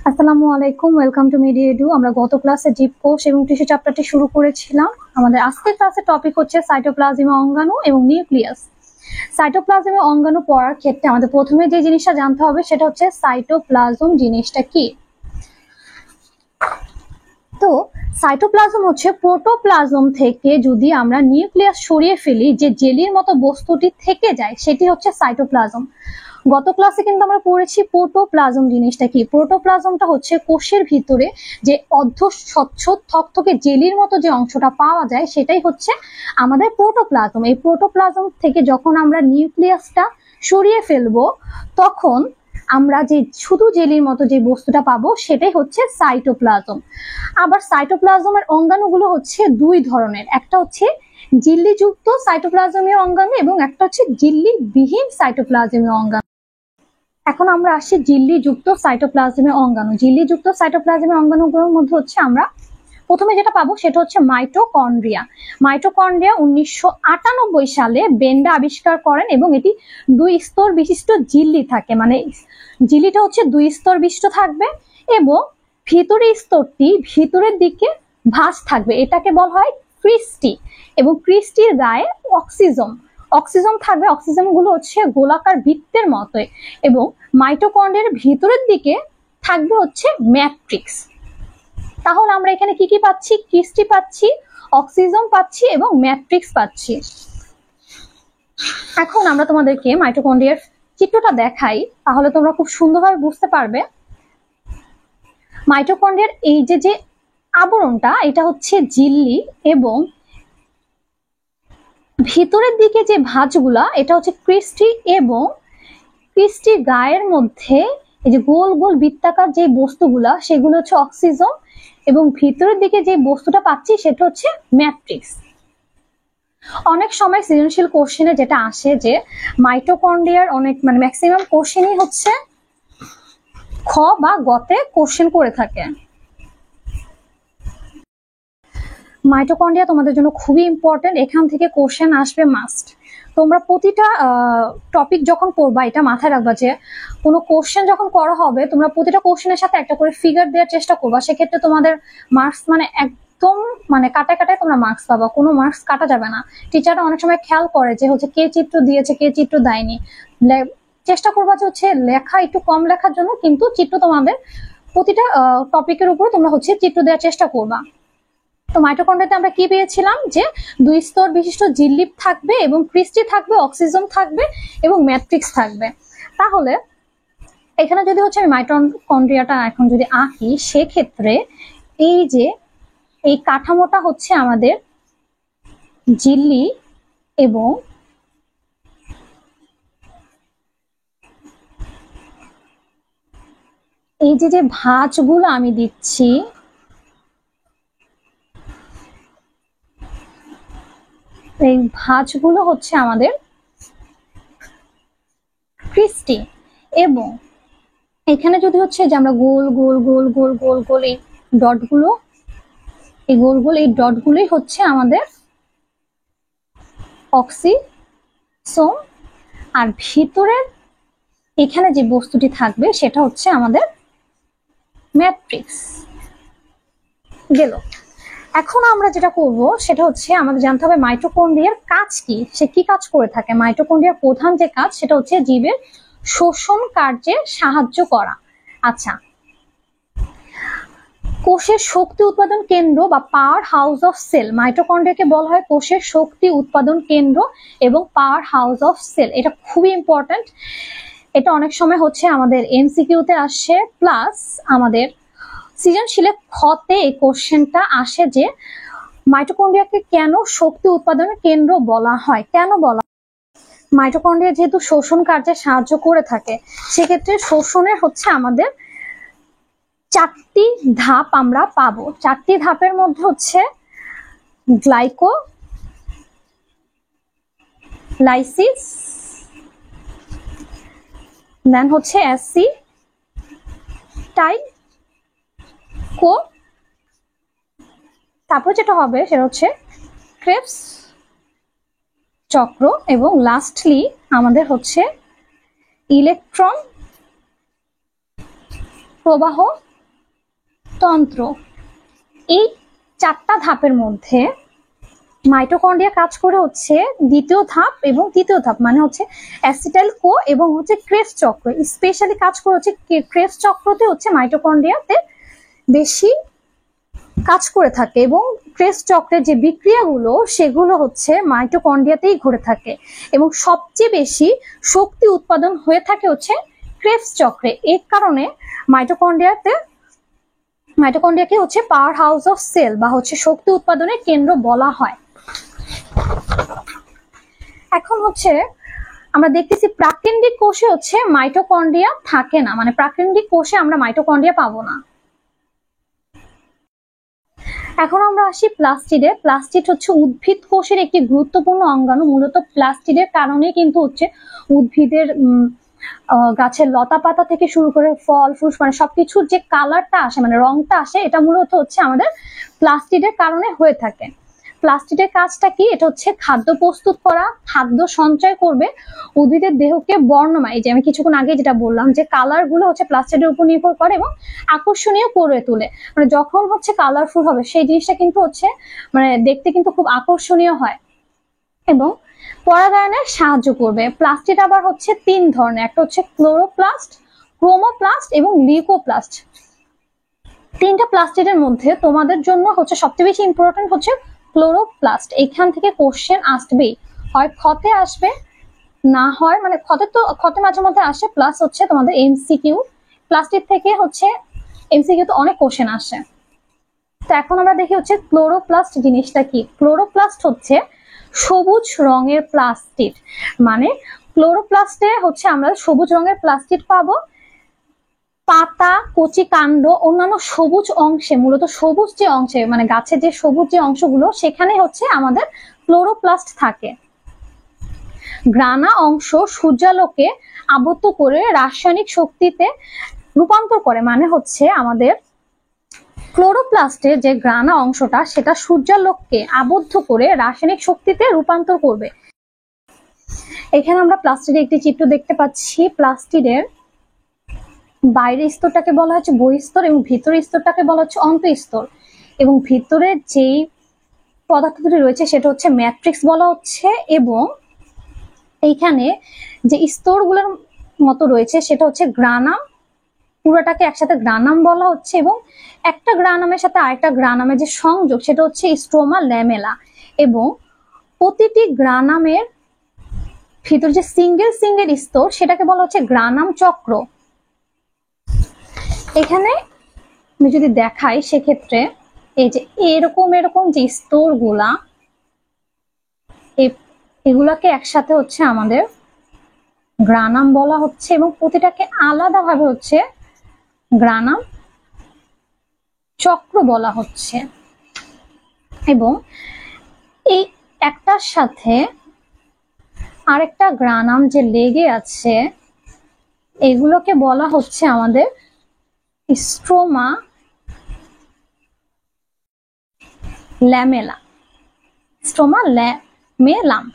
আসসালামু আলাইকুম, welcome to media edu. আমরা গত ক্লাসে জীবকোষ এবং টিস্যু চ্যাপ্টারটি শুরু করেছিলাম। আমাদের আজকের ক্লাসের টপিক হচ্ছে সাইটোপ্লাজম অঙ্গাণু এবং নিউক্লিয়াস। সাইটোপ্লাজম অঙ্গাণু পড়ার ক্ষেত্রে আমাদের প্রথমে যে জিনিসটা জানতে হবে সেটা হচ্ছে সাইটোপ্লাজম জিনিসটা কি। তো সাইটোপ্লাজম হচ্ছে প্রোটোপ্লাজম থেকে যদি আমরা নিউক্লিয়াস সরিয়ে ফেলি, যে জেলির মতো বস্তুটি থেকে যায় সেটি হচ্ছে সাইটোপ্লাজম। গত ক্লাসে কিন্তু আমরা পড়েছি প্রোটোপ্লাজম জিনিসটা কি। প্রোটোপ্লাজমটা হচ্ছে কোষের ভিতরে যে অর্ধ স্বচ্ছ থকথকে জেলির মতো যে অংশটা পাওয়া যায় সেটাই হচ্ছে আমাদের প্রোটোপ্লাজম। এই প্রোটোপ্লাজম থেকে যখন আমরা নিউক্লিয়াসটা সরিয়ে ফেলবো তখন আমরা যে শুধু জেলির মতো যে বস্তুটা পাবো সেটাই হচ্ছে সাইটোপ্লাজম। আবার সাইটোপ্লাজমের অঙ্গাণুগুলো হচ্ছে দুই ধরনের, একটা হচ্ছে ঝিল্লিযুক্ত সাইটোপ্লাজমীয় অঙ্গাণু এবং একটা হচ্ছে ঝিল্লিবিহীন সাইটোপ্লাজমীয় অঙ্গাণু। এখন আমরা আসি ঝিল্লিযুক্ত সাইটোপ্লাজমীয় অঙ্গাণু। ঝিল্লিযুক্ত সাইটোপ্লাজমীয় অঙ্গাণুগুলোর মধ্যে হচ্ছে আমরা প্রথমে যেটা পাবো সেটা হচ্ছে মাইটোকন্ড্রিয়া। মাইটোকন্ড্রিয়া 1998 সালে বেন্ডা আবিষ্কার করেন এবং এটি দুই স্তর বিশিষ্ট ঝিল্লি থাকে, মানে ঝিল্লিটা হচ্ছে দুই স্তর বিশিষ্ট থাকবে এবং ভিতরের স্তরটি ভিতরের দিকে ভাঁজ থাকবে, এটাকে বলা হয় ক্রিস্টি। এবং ক্রিস্টির গায়ে অক্সিজম থাকবে। অক্সিজম গুলো হচ্ছে গোলাকার বৃত্তের মতোই এবং মাইটোকন্ড্রিয়ার ভিতরের দিকে থাকবে হচ্ছে ম্যাট্রিক্স। তাহলে আমরা এখানে কি কি পাচ্ছি? ক্রিস্টি পাচ্ছি, অক্সিজম পাচ্ছি এবং ম্যাট্রিক্স পাচ্ছি। এখন আমরা তোমাদেরকে মাইটোকন্ড্রিয়ার চিত্রটা দেখাই, তাহলে তোমরা খুব সুন্দরভাবে বুঝতে পারবে। মাইটোকন্ড্রিয়ার এই যে আবরণটা, এটা হচ্ছে ঝিল্লি এবং ভিতরের দিকে যে ভাঁজগুলা এটা হচ্ছে ক্রিস্টি এবং ক্রিস্টির গায়ের মধ্যে এই যে গোল গোল বৃত্তাকার যে বস্তুগুলা সেগুলো হচ্ছে অক্সিজম এবং ভিতরের দিকে যে বস্তুটা পাচ্ছি সেটা হচ্ছে ম্যাট্রিক্স। অনেক সময় সৃজনশীল কোশ্চেনে যেটা আসে যে মাইটোকন্ড্রিয়ার অনেক ম্যাক্সিমাম কোশ্চেনই হচ্ছে খ বা গতে কোশ্চেন করে থাকে। মাইটোকন্ড্রিয়া তোমাদের জন্য খুবই ইম্পর্টেন্ট, এখান থেকে কোশ্চেন আসবে মাস্ট। তোমরা প্রতিটা টপিক যখন পড়বা এটা মাথায় রাখবা যে কোনো কোশ্চেন যখন করা হবে তোমরা প্রতিটা কোশ্চেনের সাথে একটা করে ফিগার দেওয়ার চেষ্টা করবা। সেক্ষেত্রে তোমাদের মার্কস একদম কাটায় কাটায় তোমরা মার্কস পাবা, কোনো মার্কস কাটা যাবে না। টিচাররা অনেক সময় খেয়াল করে যে হচ্ছে কে চিত্র দিয়েছে কে চিত্র দেয়নি। চেষ্টা করবা যে হচ্ছে লেখা একটু কম লেখার জন্য, কিন্তু চিত্র তোমাদের প্রতিটা টপিকের উপর তোমরা হচ্ছে চিত্র দেওয়ার চেষ্টা করবা। তো মাইটোকন্ড্রিয়াতে আমরা কি পেয়েছিলাম যে দুই স্তর বিশিষ্ট ঝিল্লি থাকবে এবং ক্রিস্টি থাকবে, অক্সিজম থাকবে এবং ম্যাট্রিক্স থাকবে। তাহলে এখানে যদি হচ্ছে আমি মাইটোকন্ড্রিয়াটা এখন যদি আঁকি, সেক্ষেত্রে এই যে এই কাঠামোটা হচ্ছে আমাদের ঝিল্লি এবং এই যে ভাঁজগুলো আমি দিচ্ছি এই ভাঁজগুলো হচ্ছে আমাদের ক্রিস্টি এবং এখানে যদি হচ্ছে যে আমরা গোল গোল গোল গোল গোল গোল এই ডটগুলো, এই গোল গোল এই ডটগুলোই হচ্ছে আমাদের অক্সিজম আর ভিতরের এখানে যে বস্তুটি থাকবে সেটা হচ্ছে আমাদের ম্যাট্রিক্স। গেল। এখন আমরা যেটা করব সেটা হচ্ছে আমাদের জানতে হবে মাইটোকন্ড্রিয়ার কাজ কি, সে কি কাজ করে থাকে। মাইটোকন্ড্রিয়ার প্রধান যে কাজ সেটা হচ্ছে জীবের শ্বসন কার্যে সাহায্য করা। আচ্ছা, কোষের শক্তি উৎপাদন কেন্দ্র বা পাওয়ার হাউস অফ সেল, মাইটোকন্ড্রিয়াকে বলা হয় কোষের শক্তি উৎপাদন কেন্দ্র এবং পাওয়ার হাউস অফ সেল। এটা খুবই ইম্পর্টেন্ট, এটা অনেক সময় হচ্ছে আমাদের এমসিকিউতে আসে, প্লাস আমাদের সৃজনশীলে খতে এই কোশ্চেনটা আসে যে মাইটোকন্ড্রিয়াকে কেন শক্তি উৎপাদন কেন্দ্র বলা হয়। কেন বলা? মাইটোকন্ড্রিয়া যেহেতু শোষণ কার্যে সাহায্য করে থাকে, সেক্ষেত্রে শোষণের হচ্ছে আমাদের চারটি ধাপ আমরা পাবো। চারটি ধাপের মধ্যে হচ্ছে গ্লাইকোলাইসিস, দেন হচ্ছে অ্যাসিটাইলকো, তারপর যেটা হবে সেটা হচ্ছে ক্রেবস চক্র এবং লাস্টলি আমাদের হচ্ছে ইলেকট্রন প্রবাহ তন্ত্র। এই 4টা ধাপের মধ্যে মাইটোকন্ড্রিয়া কাজ করে হচ্ছে দ্বিতীয় ধাপ এবং তৃতীয় ধাপ, মানে হচ্ছে অ্যাসিটাইল কো এবং হচ্ছে ক্রেবস চক্র। স্পেশালি কাজ করে হচ্ছে ক্রেবস চক্রতে হচ্ছে মাইটোকন্ড্রিয়াতে বেশি কাজ করে থাকে, এবং ক্রেবস চক্রের যে বিক্রিয়াগুলো সেগুলো হচ্ছে মাইটোকন্ড্রিয়াতেই ঘটে থাকে, এবং সবচেয়ে বেশি শক্তি উৎপাদন হয়ে থাকে হচ্ছে ক্রেবস চক্রে। এর কারণে মাইটোকন্ড্রিয়াকে হচ্ছে পাওয়ার হাউস অফ সেল বা হচ্ছে শক্তি উৎপাদনের কেন্দ্র বলা হয়। এখন হচ্ছে আমরা দেখতেছি প্রাকেন্দ্রিক কোষে হচ্ছে মাইটোকন্ড্রিয়া থাকে না, মানে প্রাকেন্দ্রিক কোষে আমরা মাইটোকন্ড্রিয়া পাবো না। এখন আমরা আসি প্লাস্টিডে। প্লাস্টিড হচ্ছে উদ্ভিদ কোষের একটি গুরুত্বপূর্ণ অঙ্গাণু। মূলত প্লাস্টিডের কারণে কিন্তু হচ্ছে উদ্ভিদের গাছের লতা পাতা থেকে শুরু করে ফল ফুল মানে সবকিছুর যে কালারটা আসে, মানে রংটা আসে, এটা মূলত হচ্ছে আমাদের প্লাস্টিডের কারণে হয়ে থাকে। প্লাস্টিডের কাজটা কি? এটা হচ্ছে খাদ্য প্রস্তুত করা, খাদ্য সঞ্চয় করবে, উদ্ভিদের দেহকে বর্ণময়, যে আমি কিছুক্ষণ আগে যেটা বললাম যে কালার গুলো হচ্ছে প্লাস্টিডের উপর নির্ভর করে এবং আকর্ষণীয় করে তোলে। মানে যখন হচ্ছে কালারফুল হবে সেই জিনিসটা কিন্তু হচ্ছে মানে দেখতে কিন্তু খুব আকর্ষণীয় হয় এবং পরাগায়নে সাহায্য করবে। প্লাস্টিড আবার হচ্ছে 3 ধরনের, একটা হচ্ছে ক্লোরোপ্লাস্ট, ক্রোমোপ্লাস্ট এবং লিউকোপ্লাস্ট। 3টা প্লাস্টিডের মধ্যে তোমাদের জন্য হচ্ছে সবচেয়ে বেশি ইম্পর্টেন্ট হচ্ছে ক্লোরোপ্লাস্ট। এখান থেকে কোশ্চেন আসবেই, হয় ক্ষতে আসবে, না হয় মানে ক্ষতে মাঝে মধ্যে আসে, প্লাস হচ্ছে তোমাদের এমসিকিউ। প্লাস্টিড থেকে হচ্ছে এমসিকিউ তো অনেক কোশ্চেন আসে। তো এখন আমরা দেখি হচ্ছে ক্লোরোপ্লাস্ট জিনিসটা কি। ক্লোরোপ্লাস্ট হচ্ছে সবুজ রঙের প্লাস্টিড, মানে ক্লোরোপ্লাস্টে হচ্ছে আমরা সবুজ রঙের প্লাস্টিড পাবো। পাতা, কচি কাণ্ড, অন্যান্য সবুজ অংশে, মূলত সবুজ যে অংশে মানে গাছের যে সবুজ যে অংশগুলো সেখানে হচ্ছে আমাদের ক্লোরোপ্লাস্ট থাকে। গ্রানা অংশ সূর্যালোকে আবদ্ধ করে রাসায়নিক শক্তিতে রূপান্তর করে, মানে হচ্ছে আমাদের ক্লোরোপ্লাস্টের যে গ্রানা অংশটা সেটা সূর্যালোককে আবদ্ধ করে রাসায়নিক শক্তিতে রূপান্তর করবে। এখানে আমরা প্লাস্টিডের একটি চিত্র দেখতে পাচ্ছি। প্লাস্টিডের বাইরের স্তরটাকে বলা হচ্ছে বহিঃস্তর এবং ভিতরের স্তরটাকে বলা হচ্ছে অন্তঃস্তর, এবং ভিতরের যেই পদার্থগুলি রয়েছে সেটা হচ্ছে ম্যাট্রিক্স বলা হচ্ছে, এবং এইখানে যে স্তরগুলোর মতো রয়েছে সেটা হচ্ছে গ্রানাম। পুরোটাকে একসাথে গ্রানাম বলা হচ্ছে, এবং একটা গ্রানামের সাথে আরেকটা গ্রানামের যে সংযোগ সেটা হচ্ছে স্ট্রোমা ল্যামেলা, এবং প্রতিটি গ্রানামের ভিতর যে সিঙ্গেল স্তর সেটাকে বলা হচ্ছে গ্রানাম চক্র। এখানে আমি যদি দেখাই সেক্ষেত্রে এই যে এরকম যে স্তরগুলা, এগুলাকে একসাথে হচ্ছে আমাদের গ্রানাম বলা হচ্ছে, এবং প্রতিটাকে আলাদাভাবে হচ্ছে গ্রানাম চক্র বলা হচ্ছে। এবং এই একটার সাথে আরেকটা গ্রানাম যে লেগে আছে এগুলোকে বলা হচ্ছে আমাদের স্ট্রোমা ল্যামেলা, স্ট্রোমা ল্যামেলাম।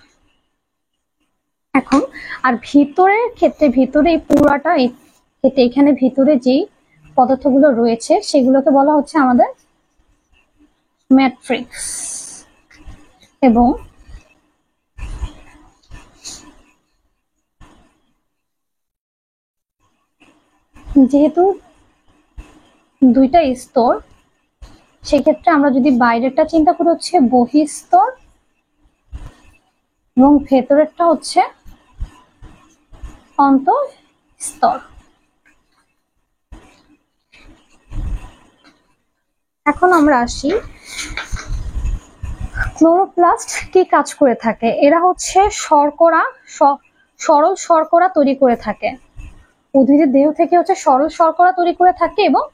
এখন আর ভিতরের ক্ষেত্রে, ভিতরে এই পুরাটা এখানে ভিতরে যেই পদার্থগুলো রয়েছে সেগুলোকে বলা হচ্ছে আমাদের ম্যাট্রিক্স। এবং যেহেতু 2টা স্তর সেক্ষেত্রে আমরা যদি বাইরেরটা চিন্তা করি হচ্ছে বহিঃস্তর এবং ভেতরেরটা হচ্ছে অন্তঃস্তর। এখন আমরা আসি ক্লোরোপ্লাস্ট কি কাজ করে থাকে। এরা হচ্ছে সরল শর্করা তৈরি করে থাকে, উদ্ভিদের দেহ থেকে হচ্ছে সরল শর্করা তৈরি করে থাকে, এবং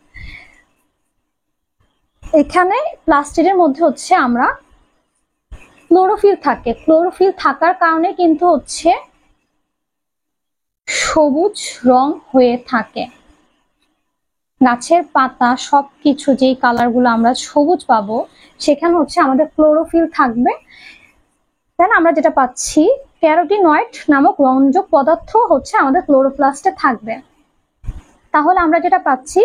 এখানে প্লাস্টিডের মধ্যে হচ্ছে আমরা ক্লোরোফিল থাকে। ক্লোরোফিল থাকার কারণে কিন্তু হচ্ছে সবুজ রং হয়ে থাকে। গাছের পাতা সবকিছু যেই কালার গুলো আমরা সবুজ পাবো সেখানে হচ্ছে আমাদের ক্লোরোফিল থাকবে। দেন আমরা যেটা পাচ্ছি ক্যারোটিনয়েড নামক রঞ্জক পদার্থ হচ্ছে আমাদের ক্লোরোপ্লাস্টে থাকবে। তাহলে আমরা যেটা পাচ্ছি,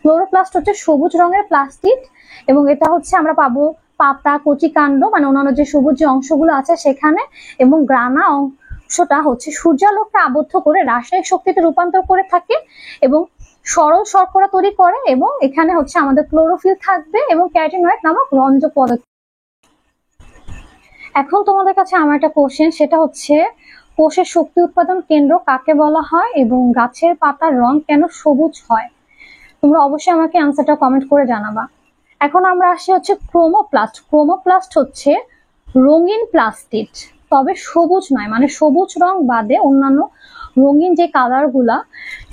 ক্লোরোপ্লাস্ট হচ্ছে সবুজ রঙের প্লাস্টিড, এবং এটা হচ্ছে আমরা পাবো পাতা, কচি কাণ্ড, মানে অন্যান্য যে সবুজ যে অংশগুলো আছে সেখানে, এবং গ্রানা অংশটা হচ্ছে সূর্যালোককে আবদ্ধ করে রাসায়নিক শক্তিতে রূপান্তর করে থাকে এবং সরল শর্করা তৈরি করে, এবং এখানে হচ্ছে আমাদের ক্লোরোফিল থাকবে এবং ক্যারোটিনয়েড নামক রঞ্জক পদার্থ। এখন তোমাদের কাছে আমার একটা কোশ্চেন, সেটা হচ্ছে কোষের শক্তি উৎপাদন কেন্দ্র কাকে বলা হয় এবং গাছের পাতার রং কেন সবুজ হয়? তোমরা অবশ্যই আমাকে আনসারটা কমেন্ট করে জানাবা। এখন আমরা আসি হচ্ছে ক্রোমোপ্লাস্ট। ক্রোমোপ্লাস্ট হচ্ছে রঙিন প্লাস্টিড, তবে সবুজ নয়, মানে সবুজ রং বাদে অন্যান্য রঙিন যে কালার গুলা,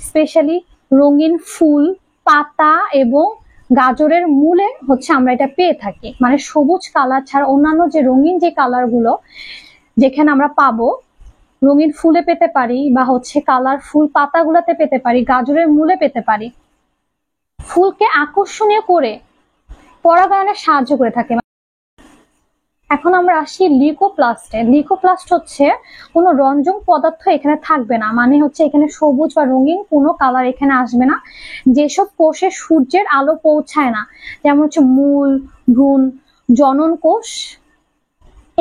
স্পেশালি রঙিন ফুল, পাতা এবং গাজরের মূলে হচ্ছে আমরা এটা পেয়ে থাকি। মানে সবুজ কালার ছাড়া অন্যান্য যে রঙিন যে কালার গুলো যেখানে আমরা পাবো, রঙিন ফুলে পেতে পারি বা হচ্ছে কালারফুল পাতাগুলোতে পেতে পারি, গাজরের মূলে পেতে পারি, ফুলকে আকর্ষণীয় করে পরাগায়নে সাহায্য করে থাকে। এখন আমরা আসি লিউকোপ্লাস্টে। লিউকোপ্লাস্ট হচ্ছে কোনো রঞ্জক পদার্থ এখানে থাকবে না, মানে হচ্ছে এখানে সবুজ বা রঙিন কোনো কালার এখানে আসবে না। যেসব কোষে সূর্যের আলো পৌঁছায় না, যেমন হচ্ছে মূল, ভ্রূণ, জনন কোষ,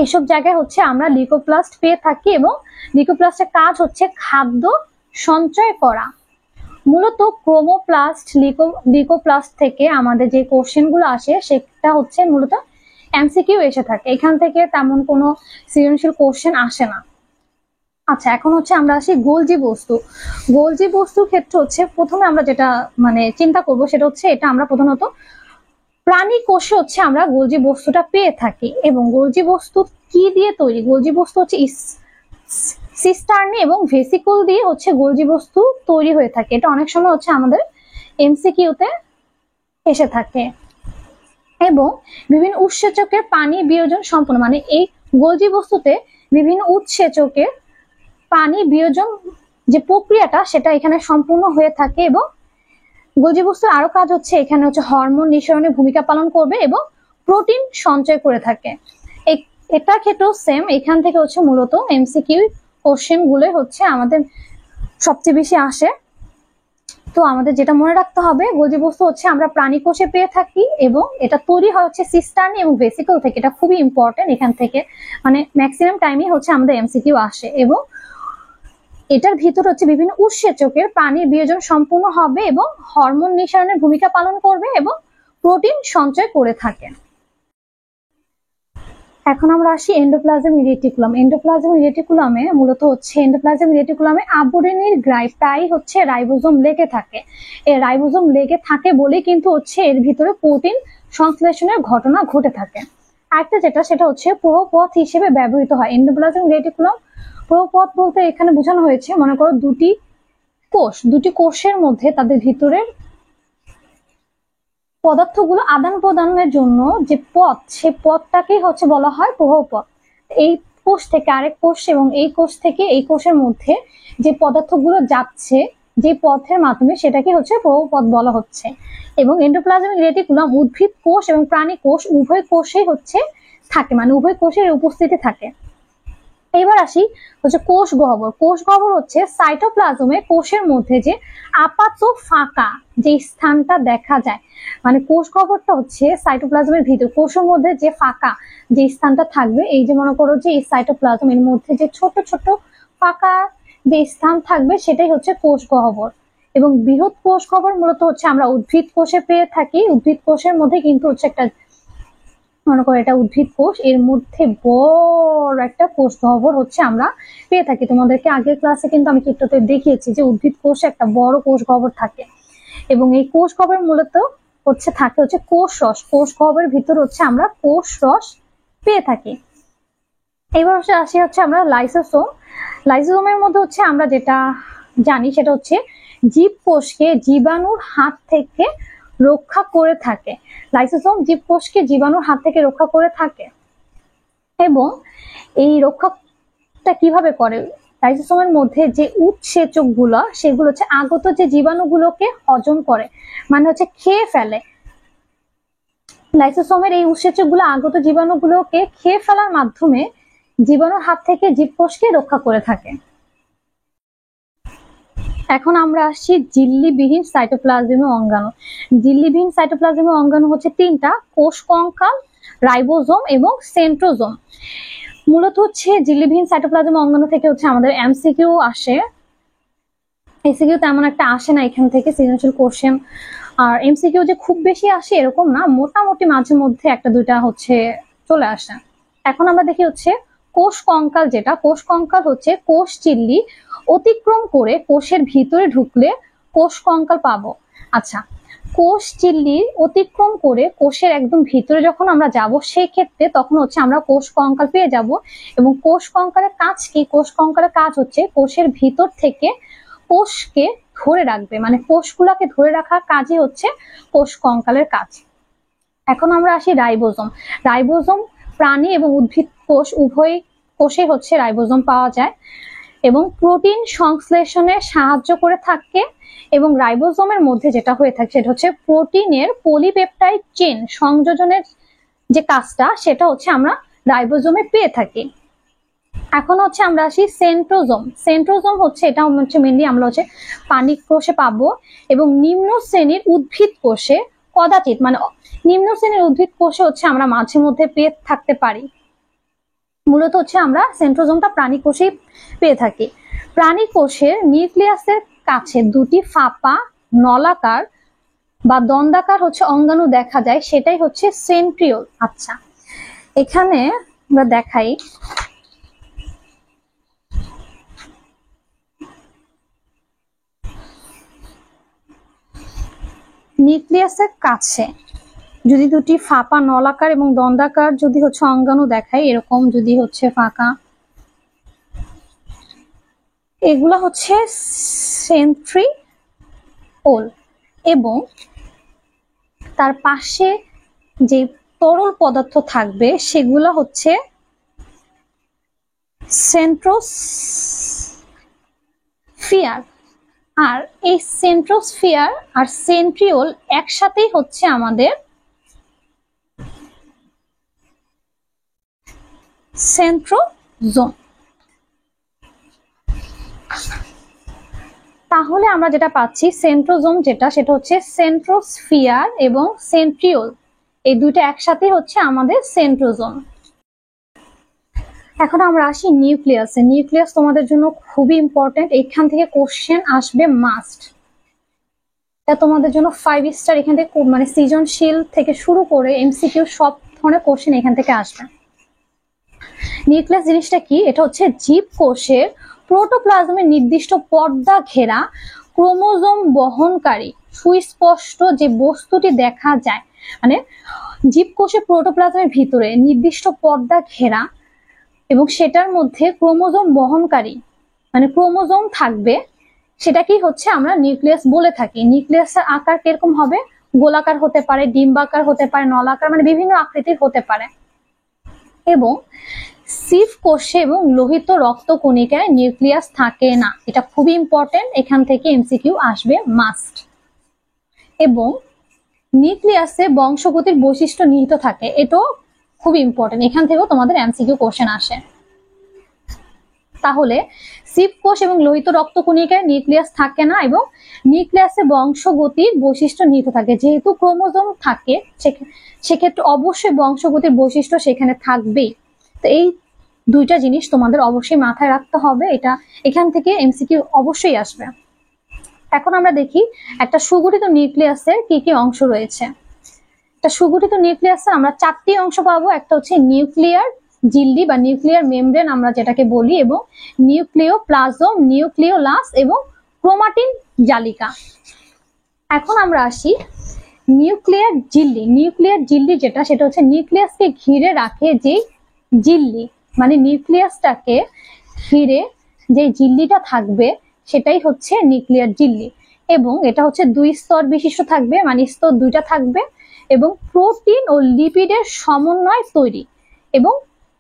এসব জায়গায় হচ্ছে আমরা লিউকোপ্লাস্ট পেয়ে থাকি, এবং লিউকোপ্লাস্টের কাজ হচ্ছে খাদ্য সঞ্চয় করা। মূলত ক্রোমোপ্লাস্ট, লিউকোপ্লাস্ট থেকে আমাদের যে কোশ্চেন গুলো আসে সেটা হচ্ছে মূলত এমসিকিউ এসে থাকে, এখান থেকে তেমন কোনো সৃজনশীল কোশ্চেন আসে না। আচ্ছা, এখন হচ্ছে আমরা আসি গোলজি বস্তু। গোলজি বস্তুর ক্ষেত্রে হচ্ছে প্রথমে আমরা যেটা মানে চিন্তা করব সেটা হচ্ছে এটা আমরা প্রধানত প্রাণী কোষে হচ্ছে আমরা গোলজি বস্তুটা পেয়ে থাকি। এবং গোলজি বস্তু কি দিয়ে তৈরি? গোলজি বস্তু হচ্ছে সিস্টার্নি এবং ভেসিকল দিয়ে হচ্ছে গোলজি বস্তু তৈরি হয়ে থাকে। এটা অনেক সময় হচ্ছে আমাদের এমসিকিউতে এসে থাকে। এবং বিভিন্ন উৎসেচকের পানি বিয়োজন সম্পন্ন, মানে এই গোলজি বস্তুতে বিভিন্ন উৎসেচকের পানি বিয়োজন যে প্রক্রিয়াটা সেটা এখানে সম্পূর্ণ হয়ে থাকে। এবং গোলজি বস্তুর আরো কাজ হচ্ছে এখানে হচ্ছে হরমোন নিঃসরণে ভূমিকা পালন করবে এবং প্রোটিন সঞ্চয় করে থাকে। এটার ক্ষেত্রেও সেম, এখান থেকে হচ্ছে মূলত এমসিকিউ কোশ্চেন গুলো হচ্ছে আমাদের সবচেয়ে বেশি আসে। তো আমাদের যেটা মনে রাখতে হবে, গোলজি বস্তু হচ্ছে আমরা প্রাণী কোষে পেয়ে থাকি এবং এটা তৈরি হয় হচ্ছে সিস্টার্নি এবং ভেসিকল থেকে। এটা খুবই ইম্পর্টেন্ট, এখান থেকে মানে ম্যাক্সিমাম টাইমই হচ্ছে আমাদের এমসিকিউ আসে। এবং এটার ভিতর হচ্ছে বিভিন্ন উৎসেচকের পানির বিয়োজন সম্পূর্ণ হবে এবং হরমোন নিঃসরণের ভূমিকা পালন করবে এবং প্রোটিন সঞ্চয় করে থাকে। এখন আমরা আসি এন্ডোপ্লাজম রেটিকুলাম। এন্ডোপ্লাজম রেটিকুলামে মূলত হচ্ছে এন্ডোপ্লাজম রেটিকুলামে আবরণীর গ্রাইভ প্রায় হচ্ছে রাইবোজোম লেগে থাকে। এই রাইবোজোম লেগে থাকে বলে কিন্তু হচ্ছে এর ভিতরে প্রোটিন সংশ্লেষণের ঘটনা ঘটে থাকে। আরেকটা যেটা সেটা হচ্ছে প্রপথ হিসেবে ব্যবহৃত হয়। এন্ডোপ্লাজম রেটিকুলাম প্রপথ বলতে এখানে বোঝানো হয়েছে, মনে করো দুটি কোষের মধ্যে তাদের ভিতরের পদার্থগুলো আদান প্রদানের জন্য যে পথ, সে পথটাকেই হচ্ছে বলা হয় প্রবাহপথ। এই কোষ থেকে আরেক কোষ এবং এই কোষ থেকে এই কোষের মধ্যে যে পদার্থগুলো যাচ্ছে যে পথের মাধ্যমে, সেটাকে হচ্ছে প্রবাহপথ বলা হচ্ছে। এবং এন্ডোপ্লাজমিক রেটিকুলাম উদ্ভিদ কোষ এবং প্রাণী কোষ উভয় কোষেই হচ্ছে থাকে, মানে উভয় কোষের উপস্থিতি থাকে। এবার আসি হচ্ছে কোষ গহ্বর। কোষ গহ্বর হচ্ছে সাইটোপ্লাজমে কোষের মধ্যে যে আপাত ফাঁকা যে স্থানটা দেখা যায়, মানে কোষ গহ্বরটা হচ্ছে সাইটোপ্লাজমের ভিতর কোষের মধ্যে যে ফাঁকা যে স্থানটা থাকবে, এই যে মনে করো যে এই সাইটোপ্লাজম এর মধ্যে যে ছোট ছোট ফাঁকা যে স্থান থাকবে সেটাই হচ্ছে কোষ গহ্বর। এবং বৃহৎ কোষ গহ্বর মূলত হচ্ছে আমরা উদ্ভিদ কোষে পেয়ে থাকি। উদ্ভিদ কোষের মধ্যে কিন্তু হচ্ছে একটা, মনে করো এটা উদ্ভিদ কোষ, এর মধ্যে বড় একটা কোষ গহ্বর হচ্ছে আমরা পেয়ে থাকি। তোমাদেরকে আগের ক্লাসে কিন্তু আমি চিত্রতে দেখিয়েছি যে উদ্ভিদ কোষে একটা বড় কোষ গহ্বর থাকে। এবং এই কোষ গহ্বরের মূলত হচ্ছে থাকে হচ্ছে কোষ রস। কোষ গহ্বরের ভিতর হচ্ছে আমরা কোষ রস পেয়ে থাকি। এবার আসি হচ্ছে আমরা লাইসোসোম। লাইসোসোমের মধ্যে হচ্ছে আমরা যেটা জানি সেটা হচ্ছে জীব কোষকে জীবাণুর হাত থেকে রক্ষা করে থাকে। লাইসোসোম জীব কোষকে জীবাণুর হাত থেকে রক্ষা করে থাকে। এবং এই রক্ষাটা কিভাবে করে? লাইসোসোমের মধ্যে যে উৎসেচক গুলো সেগুলো হচ্ছে আগত যে জীবাণুগুলোকে হজম করে, মানে হচ্ছে খেয়ে ফেলে। লাইসোসোমের এই উৎসেচক গুলো আগত জীবাণুগুলোকে খেয়ে ফেলার মাধ্যমে জীবাণুর হাত থেকে জীব কোষকে রক্ষা করে থাকে। এখন আমরা আসছি ঝিল্লিবিহীন সাইটোপ্লাজমীয় অঙ্গাণু। ঝিল্লিবিহীন সাইটোপ্লাজমীয় অঙ্গাণু হচ্ছে তিনটা: কোষ কঙ্কাল, রাইবোজোম এবং সেন্ট্রোজোম। মূলত হচ্ছে ঝিল্লিবিহীন সাইটোপ্লাজমীয় অঙ্গাণু থেকে হচ্ছে আমাদের এমসিকিউ আসে। এমসিকিউ তেমন একটা আসে না এখান থেকে, সৃজনশীল কোশ্চেন আর এমসিকিউ যে খুব বেশি আসে এরকম না, মোটামুটি মাঝে মধ্যে একটা দুইটা হচ্ছে চলে আসে। এখন আমরা দেখি হচ্ছে কোষ কঙ্কাল, যেটা কোষ কঙ্কাল হচ্ছে কোষ ঝিল্লি অতিক্রম করে কোষের ভিতরে ঢুকলে কোষ কঙ্কাল পাবো। আচ্ছা, কোষ ঝিল্লি অতিক্রম করে কোষের একদম ভিতরে যখন আমরা যাব সেই ক্ষেত্রে তখন হচ্ছে আমরা কোষ কঙ্কাল পেয়ে যাব। এবং কোষ কঙ্কালের কাজ কি? কোষ কঙ্কালের কাজ হচ্ছে কোষের ভিতর থেকে কোষকে ধরে রাখবে, মানে কোষগুলোকে ধরে রাখার কাজই হচ্ছে কোষ কঙ্কালের কাজ। এখন আমরা আসি রাইবোজোম। রাইবোজোম প্রাণী এবং উদ্ভিদ কোষ উভয় কোষে হচ্ছে রাইবোজোম পাওয়া যায় এবং প্রোটিন সংশ্লেষণে সাহায্য করে থাকে। এবং রাইবোজোমের মধ্যে যেটা হয়ে থাকে সেটা হচ্ছে প্রোটিনের পলিপেপটাইড চেইন সংযোজনের যে কাজটা, সেটা হচ্ছে আমরা রাইবোজোমে পেয়ে থাকি। এখন হচ্ছে আমরা আসি সেন্ট্রোজোম। সেন্ট্রোজোম হচ্ছে এটা হচ্ছে মেনলি আমরা হচ্ছে প্রাণী কোষে পাবো এবং নিম্ন শ্রেণীর উদ্ভিদ কোষে কদাচিৎ, মানে নিম্ন শ্রেণীর উদ্ভিদ কোষে হচ্ছে আমরা মাঝে মধ্যে পেয়ে থাকতে পারি। মূলত হচ্ছে আমরা সেন্ট্রোজোমটা প্রাণী কোষেই পেয়ে থাকি। প্রাণী কোষের নিউক্লিয়াসের কাছে দুটি ফাঁপা নলাকার বা দন্ডাকার হচ্ছে অঙ্গাণু দেখা যায়, সেটাই হচ্ছে সেন্ট্রিওল। আচ্ছা, এখানে আমরা দেখাই নিউক্লিয়াসের কাছে যদি দুটি ফাঁপা নলাকার এবং দন্ডাকার যদি হচ্ছে অঙ্গাণু দেখায়, এরকম যদি হচ্ছে ফাঁকা, এগুলা হচ্ছে সেন্ট্রিওল। এবং তার পাশে যে তরল পদার্থ থাকবে সেগুলো হচ্ছে সেন্ট্রোস্ফিয়ার। আর এই সেন্ট্রোস্ফিয়ার আর সেন্ট্রিওল একসাথেই হচ্ছে আমাদের সেন্ট্রোজোম। তাহলে আমরা যেটা পাচ্ছি সেন্ট্রোজোম যেটা, সেটা হচ্ছে সেন্ট্রোস্ফিয়ার এবং সেন্ট্রিওল, এই দুইটা একসাথে হচ্ছে আমাদের সেন্ট্রোজোম। এখন আমরা আসি নিউক্লিয়াসে। নিউক্লিয়াস তোমাদের জন্য খুবই ইম্পর্টেন্ট, এখান থেকে কোশ্চেন আসবে মাস্ট। এটা তোমাদের জন্য 5 স্টার। এখান থেকে মানে সৃজনশীল থেকে শুরু করে এমসিকিউ সব ধরনের কোশ্চেন এখান থেকে আসবে। নিউক্লিয়াস জিনিসটা কি? এটা হচ্ছে জীবকোষের প্রোটোপ্লাজমের নির্দিষ্ট পর্দা ঘেরা ক্রোমোজোম বহনকারী সুস্পষ্ট যে বস্তুটি দেখা যায়, মানে জীবকোষের প্রোটোপ্লাজমের ভিতরে নির্দিষ্ট পর্দা ঘেরা এবং সেটার মধ্যে ক্রোমোজোম বহনকারী মানে ক্রোমোজোম থাকবে, সেটাকেই হচ্ছে আমরা নিউক্লিয়াস বলে থাকি। নিউক্লিয়াসের আকার কিরকম হবে? গোলাকার হতে পারে, ডিম্বাকার হতে পারে, নলাকার, মানে বিভিন্ন আকৃতির হতে পারে। এবং সিভ কোষে এবং লোহিত রক্তকণিকায় নিউক্লিয়াস থাকে না, এটা খুবই ইম্পর্টেন্ট, এখান থেকে এমসিকিউ আসবে মাস্ট। এবং নিউক্লিয়াসে বংশগতির বৈশিষ্ট্য নিহিত থাকে, এটাও খুব ইম্পর্টেন্ট, এখান থেকেও তোমাদের এমসিকিউ কোশ্চেন আসে। তাহলে সিভ কোষ এবং লোহিত রক্তকণিকায় নিউক্লিয়াস থাকে না এবং নিউক্লিয়াসে বংশগতির বৈশিষ্ট্য নিহিত থাকে। যেহেতু ক্রোমোজোম থাকে সেক্ষেত্রে অবশ্যই বংশগতির বৈশিষ্ট্য সেখানে থাকবেই। তো এই দুইটা জিনিস তোমাদের অবশ্যই মাথায় রাখতে হবে, এটা এখান থেকে এমসিকিউ অবশ্যই আসবে। এখন আমরা দেখি একটা সুগঠিত নিউক্লিয়াসের কি কি অংশ রয়েছে। একটা সুগঠিত নিউক্লিয়াসে আমরা 4টি অংশ পাবো। একটা হচ্ছে নিউক্লিয়ার ঝিল্লি বা নিউক্লিয়ার মেমব্রেন আমরা যেটাকে বলি, এবং নিউক্লিওপ্লাজম, নিউক্লিওলাস এবং ক্রোমাটিন জালিকা। এখন আমরা আসি নিউক্লিয়ার ঝিল্লি। নিউক্লিয়ার ঝিল্লি যেটা, সেটা হচ্ছে নিউক্লিয়াসকে ঘিরে রাখে যে ঝিল্লি, মানে নিউক্লিয়াসটাকে ঘিরে যে ঝিল্লিটা থাকবে সেটাই হচ্ছে নিউক্লিয়ার ঝিল্লি। এবং এটা হচ্ছে 2 স্তর বিশিষ্ট থাকবে, মানে স্তর 2টা থাকবে এবং প্রোটিন ও লিপিডের সমন্বয় তৈরি। এবং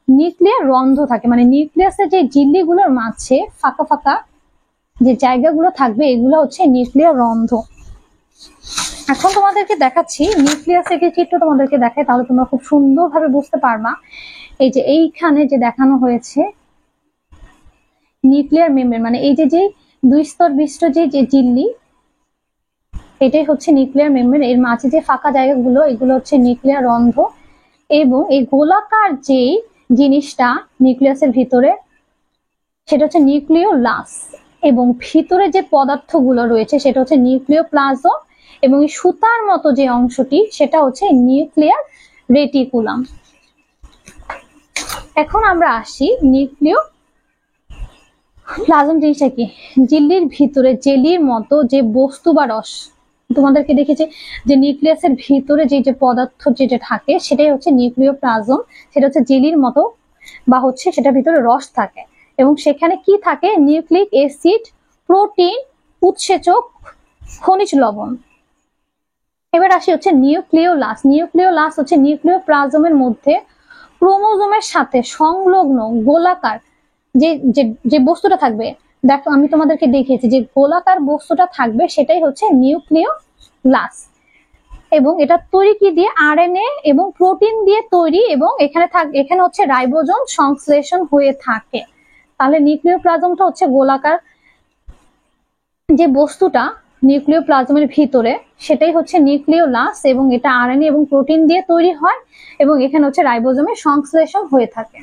নিউক্লিয়ার রন্ধ্র থাকে, মানে নিউক্লিয়াসের যে ঝিল্লিগুলোর মাঝে ফাঁকা ফাঁকা যে জায়গাগুলো থাকবে এগুলো হচ্ছে নিউক্লিয়ার রন্ধ্র। এখন তোমাদেরকে দেখাচ্ছি নিউক্লিয়াসের যে চিত্র তোমাদেরকে দেখায়, তাহলে তোমরা খুব সুন্দরভাবে বুঝতে পারবা। এই যে এইখানে যে দেখানো হয়েছে নিউক্লিয়ার মেমব্রেন, মানে এই যে দুই স্তর বিশিষ্ট যে ঝিল্লি, এটাই হচ্ছে নিউক্লিয়ার মেমব্রেন। এর মাঝে যে ফাঁকা জায়গাগুলো এগুলো হচ্ছে নিউক্লিয়ার রন্ধ্র, এবং এই গোলাকার যে জিনিসটা নিউক্লিয়াসের ভিতরে সেটা হচ্ছে নিউক্লিওলাস, এবং ভিতরে যে পদার্থগুলো রয়েছে সেটা হচ্ছে নিউক্লিওপ্লাজম, এবং এই সুতার মতো যে অংশটি সেটা হচ্ছে নিউক্লিয়ার রেটিকুলাম। এখন আমরা আসি নিউক্লিওপ্লাজম জিনিসটা কি। ঝিল্লির ভিতরে জেলির মতো যে বস্তু বা রস, তোমাদেরকে দেখেছি যে নিউক্লিয়াসের ভিতরে যে পদার্থ যেটা থাকে সেটাই হচ্ছে নিউক্লিওপ্লাজম। সেটা হচ্ছে জেলির মতো বা হচ্ছে সেটার ভিতরে রস থাকে, এবং সেখানে কি থাকে, নিউক্লিক অ্যাসিড, প্রোটিন, উৎসেচক, খনিজ লবণ। এবার আসি হচ্ছে নিউক্লিওলাস। নিউক্লিওলাস হচ্ছে নিউক্লিওপ্লাজমের মধ্যে ক্রোমোজোমের সাথে সংলগ্ন গোলাকার যে বস্তুটা থাকবে। দেখো আমি তোমাদেরকে দেখিয়েছি যে গোলাকার বস্তুটা থাকবে সেটাই হচ্ছে নিউক্লিওলাস, এবং এটা তৈরি কি দিয়ে, আরএনএ এবং প্রোটিন দিয়ে তৈরি, এবং এখানে হচ্ছে রাইবোজোম সংশ্লেষণ হয়ে থাকে। তাহলে নিউক্লিওপ্লাজমটা হচ্ছে গোলাকার যে বস্তুটা নিউক্লিওপ্লাজমের ভিতরে সেটাই হচ্ছে নিউক্লিওলাস, এবং এটা আরএনএ এবং প্রোটিন দিয়ে তৈরি হয়, এবং এখানে হচ্ছে রাইবোজোমের সংশ্লেষণ হয়ে থাকে।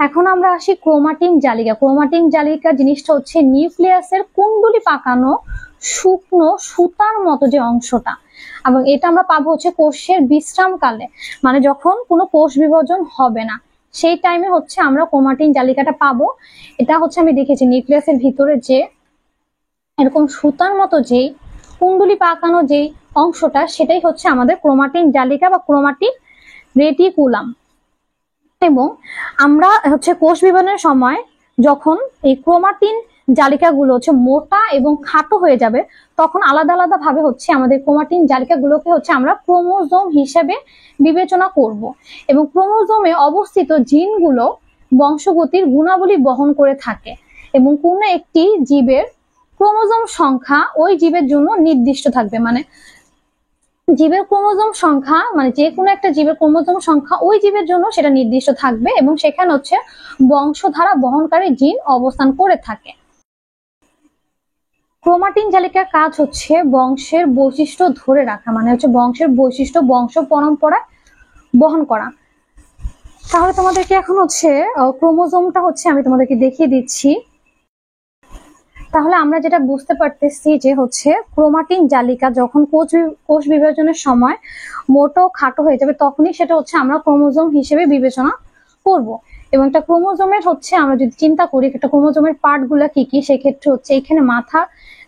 এখন আমরা আসি ক্রোমাটিন জালিকা। ক্রোমাটিন জালিকা জিনিসটা হচ্ছে নিউক্লিয়াসের কুণ্ডলী পাকানো শুকনো সুতার মতো যে অংশটা, এবং এটা আমরা পাবো হচ্ছে কোষের বিশ্রামকালে, মানে যখন কোনো কোষ বিভাজন হবে না সেই টাইমে হচ্ছে আমরা ক্রোমাটিন জালিকাটা পাবো। এটা হচ্ছে আমি দেখেছি নিউক্লিয়াসের ভিতরে যে এরকম সুতার মতো যেই কুণ্ডলী পাকানো যেই অংশটা সেটাই হচ্ছে আমাদের ক্রোমাটিন জালিকা বা ক্রোমাটিন রেটিকুলাম। এবং আমরা হচ্ছে কোষ বিভাজনের সময় যখন এই ক্রোমাটিন জালিকাগুলো হচ্ছে মোটা এবং খাটো হয়ে যাবে তখন আলাদা আলাদা ভাবে হচ্ছে আমাদের ক্রোমাটিন জালিকাগুলোকে হচ্ছে আমরা ক্রোমোজোম হিসেবে বিবেচনা করব, এবং ক্রোমোজোমে অবস্থিত জিনগুলো বংশগতির গুণাবলী বহন করে থাকে, এবং কোনো একটি জীবের ক্রোমোজোম সংখ্যা ওই জীবের জন্য নির্দিষ্ট থাকবে। মানে জীবের ক্রোমোজোম সংখ্যা, মানে যে কোনো একটা জীবের ক্রোমোজোম সংখ্যা ওই জীবের জন্য সেটা নির্দিষ্ট থাকবে, এবং সেখানে হচ্ছে বংশধারা বহনকারী জিন অবস্থান করে থাকে। ক্রোমাটিন জালিকার কাজ হচ্ছে বংশের বৈশিষ্ট্য ধরে রাখা, মানে হচ্ছে বংশের বৈশিষ্ট্য বংশ পরম্পরায় বহন করা। তাহলে তোমাদেরকে এখন হচ্ছে ক্রোমোজোমটা হচ্ছে আমি তোমাদেরকে দেখিয়ে দিচ্ছি। তাহলে আমরা যেটা বুঝতে পারতেছি যে হচ্ছে ক্রোমাটিন জালিকা যখন কোষ বিভাজনের সময় মোটো খাটো হয়ে যাবে তখনই সেটা হচ্ছে আমরা ক্রোমোজোম হিসেবে বিবেচনা করব। এবং একটা ক্রোমোজোমের হচ্ছে আমরা যদি চিন্তা করি একটা ক্রোমোজোমের পার্ট গুলা কি কি, সেক্ষেত্রে হচ্ছে এখানে মাথা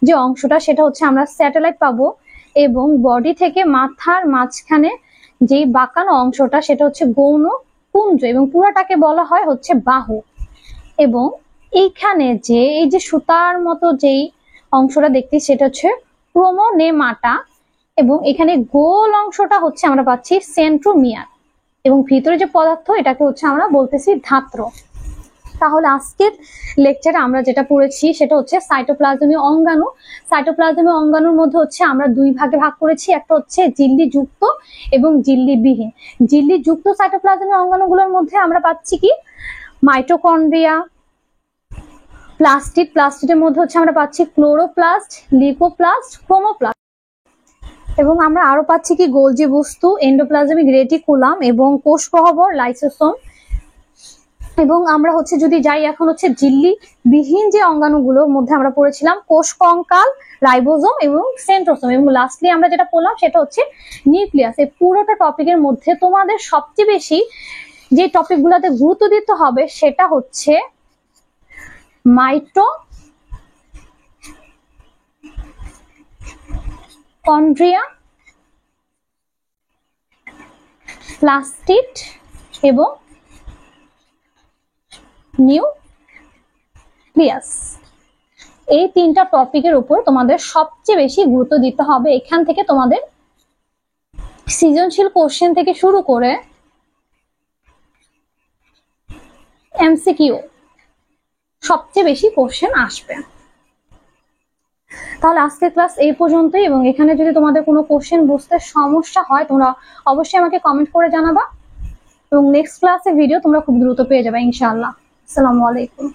যে অংশটা সেটা হচ্ছে আমরা স্যাটেলাইট পাবো, এবং বডি থেকে মাথার মাঝখানে যেই বাঁকানো অংশটা সেটা হচ্ছে গৌণ পুঞ্জ, এবং পুরাটাকে বলা হয় হচ্ছে বাহু। এবং এইখানে যে এই যে সুতার মতো যেই অংশটা দেখতে সেটা হচ্ছে ক্রোমোনেমাটা, এবং এখানে গোল অংশটা হচ্ছে আমরা পাচ্ছি সেন্ট্রোমিয়ার, এবং ভিতরে যে পদার্থ এটাকে হচ্ছে আমরা বলতেছি ধাত্র। তাহলে আজকের লেকচারে আমরা যেটা পড়েছি সেটা হচ্ছে সাইটোপ্লাজমীয় অঙ্গাণু। সাইটোপ্লাজমীয় অঙ্গাণুর মধ্যে হচ্ছে আমরা দুই ভাগে ভাগ করেছি, একটা হচ্ছে ঝিল্লি যুক্ত এবং ঝিল্লি বিহীন। ঝিল্লি যুক্ত সাইটোপ্লাজমীয় অঙ্গাণুগুলোর মধ্যে আমরা পাচ্ছি কি, মাইটোকন্ড্রিয়া, প্লাস্টিডের মধ্যে হচ্ছে আমরা পাচ্ছি ক্লোরোপ্লাস্ট, লিউকোপ্লাস্ট, ক্রোমোপ্লাস্ট, এবং আমরা আরো পাচ্ছি কি গোলজি বস্তু, এন্ডোপ্লাজমিক রেটিকুলাম, এবং কোষ গহ্বর, লাইসোসোম। এবং আমরা হচ্ছে যদি যাই এখন হচ্ছে ঝিল্লি বিহীন যে অঙ্গাণুগুলোর মধ্যে আমরা পড়েছিলাম কোষ কঙ্কাল, রাইবোজোম এবং সেন্ট্রোসোম, এবং লাস্টলি আমরা যেটা পড়লাম সেটা হচ্ছে নিউক্লিয়াস। এই পুরোটা টপিকের মধ্যে তোমাদের সবচেয়ে বেশি যে টপিকগুলোতে গুরুত্ব দিতে হবে সেটা হচ্ছে মাইটোকন্ড্রিয়া, প্লাস্টিড এবং নিউক্লিয়াস। এই তিনটা টপিকের উপর তোমাদের সবচেয়ে বেশি গুরুত্ব দিতে হবে। এখান থেকে তোমাদের সৃজনশীল কোশ্চেন থেকে শুরু করে এমসিকিউ সবচেয়ে বেশি কোশ্চেন আসবে। তাহলে আজকের ক্লাস এই পর্যন্তই, এবং এখানে যদি তোমাদের কোনো কোশ্চেন বুঝতে সমস্যা হয় তোমরা অবশ্যই আমাকে কমেন্ট করে জানাবা, এবং নেক্সট ক্লাসের ভিডিও তোমরা খুব দ্রুত পেয়ে যাবে ইনশাআল্লাহ। আসসালামু আলাইকুম।